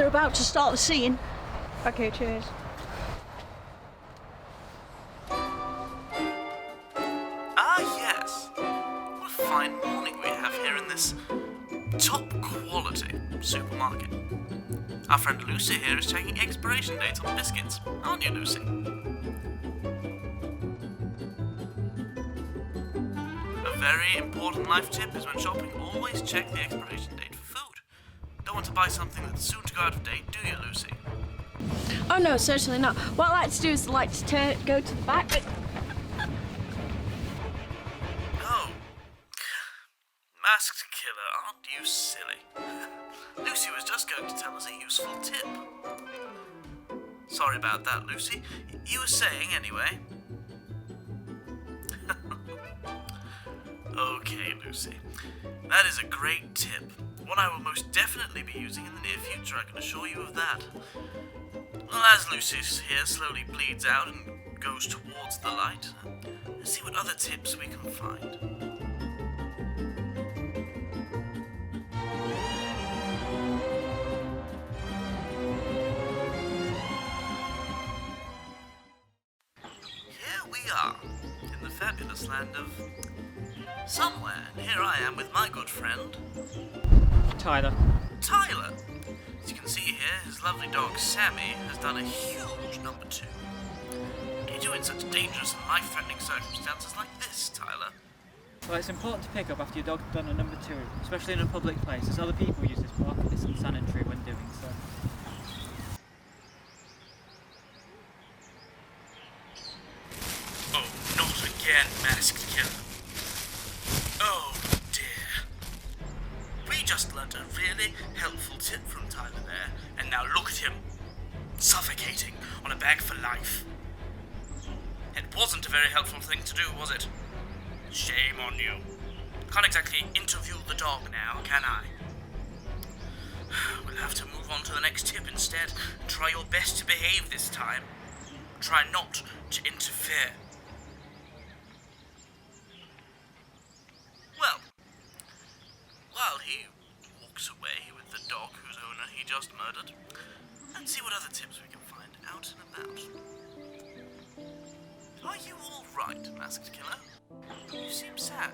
they're about to start the scene. Okay, cheers. Ah, yes. What a fine morning we have here in this top-quality supermarket. Our friend Lucy here is checking expiration dates on biscuits, aren't you, Lucy? A very important life tip is when shopping, always check the expiration date for food. Don't want to buy something that's soon to go out of date, do you, Lucy? Oh no, certainly not. What I like to do is go to the back. Oh. Masked Killer, aren't you silly? Lucy was just going to tell us a useful tip. Sorry about that, Lucy. You were saying, anyway. Okay, Lucy. That is a great tip. One I will most definitely be using in the near future, I can assure you of that. Well, as Lucy here slowly bleeds out and goes towards the light, let's see what other tips we can find. Here we are, in the fabulous land of somewhere, and here I am with my good friend Tyler. Tyler. As you can see here, his lovely dog Sammy has done a huge number 2. What do you do in such dangerous and life-threatening circumstances like this, Tyler? Well, it's important to pick up after your dog's done a number 2, especially in a public place, as other people use this mark, and it's unsanitary when doing so. Oh, not again, Masked Killer. Oh, dear. We just learnt a really helpful tip from Tyler there, and now look at him, suffocating on a bag for life. It wasn't a very helpful thing to do, was it? Shame on you. Can't exactly interview the dog now, can I? We'll have to move on to the next tip instead. Try your best to behave this time. Try not to interfere. Well, while he walks away with the dog whose owner he just murdered, let's see what other tips we can find out and about. Are you all right, Masked Killer? You seem sad.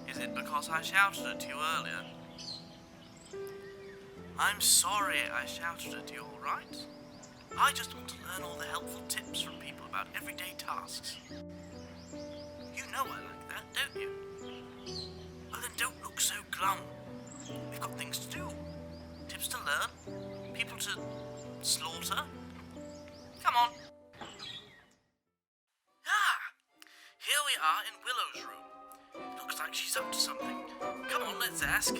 Is it because I shouted at you earlier? I'm sorry I shouted at you, all right? I just want to learn all the helpful tips from people about everyday tasks. You know I like that, don't you? Well then don't look so glum. We've got things to do. Tips to learn. People to slaughter. Come on. Here we are in Willow's room. Looks like she's up to something. Come on, let's ask.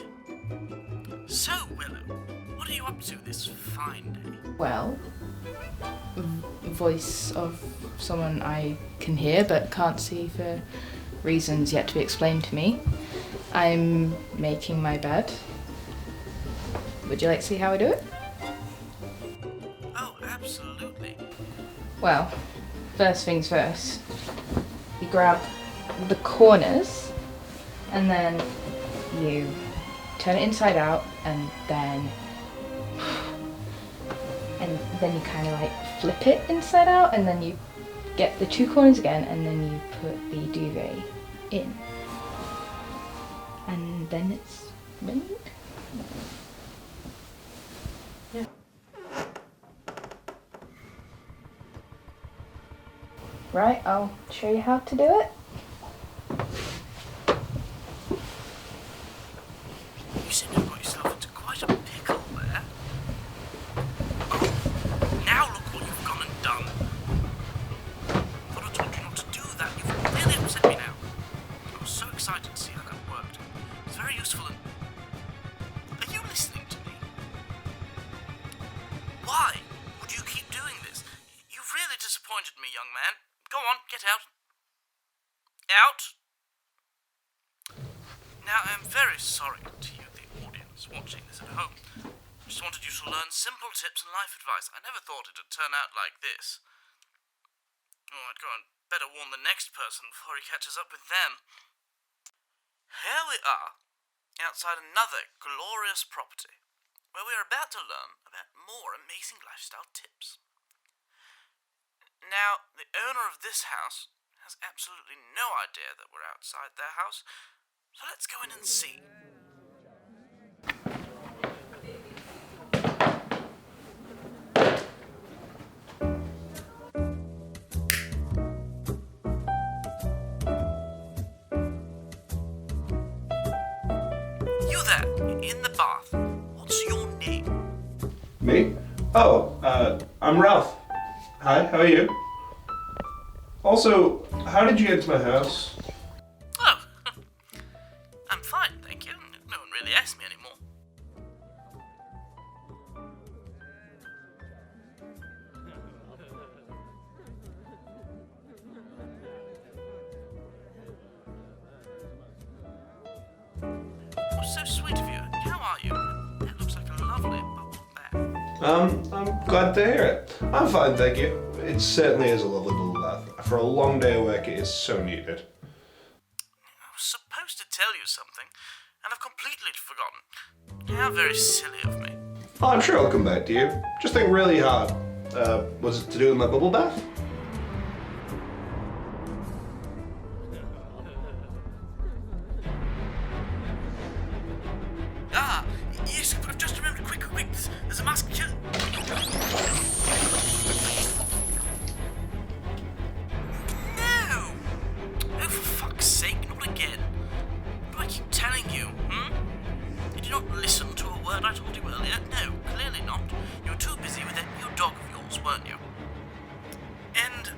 So, Willow, what are you up to this fine day? Well, voice of someone I can hear but can't see for reasons yet to be explained to me. I'm making my bed. Would you like to see how I do it? Oh, absolutely. Well, first things first. You grab the corners and then you turn it inside out and then you kind of like flip it inside out and then you get the 2 corners again and then you put the duvet in. And then it's made. Yeah. Right, I'll show you how to do it. You seem to have got yourself into quite a pickle there. Oh, now look what you've gone and done. Thought I told you not to do that. You've really upset me now. I was so excited to see how that worked. It's very useful and... Are you listening to me? Why would you keep doing this? You've really disappointed me, young man. Go on, get out. Out! Now, I'm very sorry to you, the audience, watching this at home. I just wanted you to learn simple tips and life advice. I never thought it'd turn out like this. Oh, I'd go and better warn the next person before he catches up with them. Here we are, outside another glorious property. where we are about to learn about more amazing lifestyle tips. Now, the owner of this house has absolutely no idea that we're outside their house, so let's go in and see. You there, in the bath. What's your name? Me? Oh, I'm Ralph. Hi, how are you? Also, how did you get into my house? Oh, I'm fine, thank you. No one really asked me anymore. Oh, so sweet of you. How are you? That looks like a lovely bubble bath. I'm glad to hear it. I'm fine, thank you. It certainly is a lovely bubble bath. For a long day of work, it is so needed. I was supposed to tell you something, and I've completely forgotten. How very silly of me. Oh, I'm sure I'll come back to you. Just think really hard. Was it to do with my bubble bath? Ah, yes, I've just remembered. Quick, there's a masked killer. No! Oh, for fuck's sake, not again. What do I keep telling you, Did you not listen to a word I told you earlier? No, clearly not. You were too busy with that new dog of yours, weren't you? And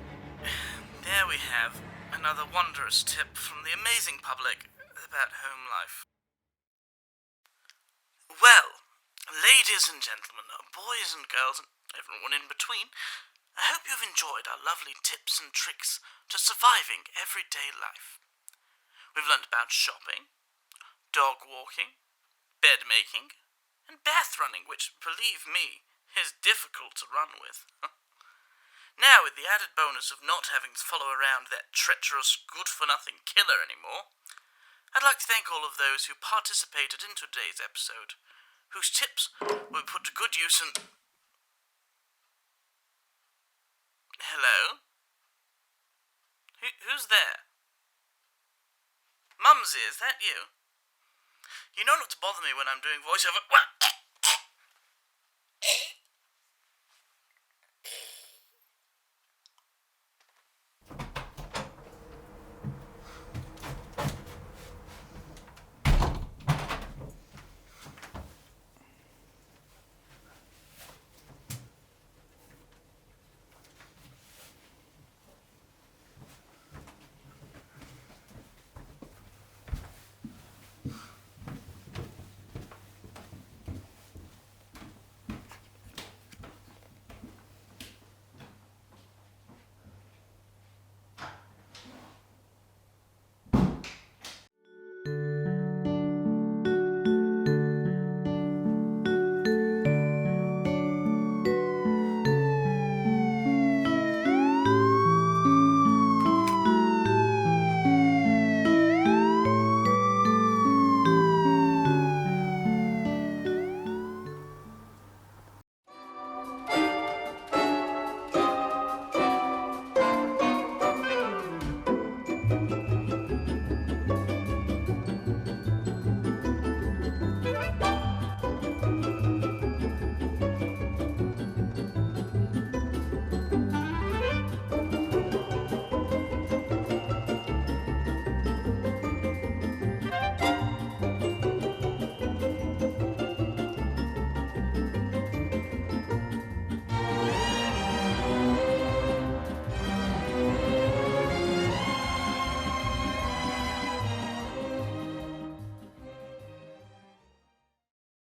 there we have another wondrous tip from the amazing public about home life. Well, ladies and gentlemen, boys and girls, and everyone in between, I hope you've enjoyed our lovely tips and tricks to surviving everyday life. We've learnt about shopping, dog walking, bed making, and bath running, which, believe me, is difficult to run with. Now, with the added bonus of not having to follow around that treacherous, good-for-nothing killer anymore, I'd like to thank all of those who participated in today's episode, whose tips will be put to good use and... Hello? Who's there? Mumsy, is that you? You know not to bother me when I'm doing voiceover... Well,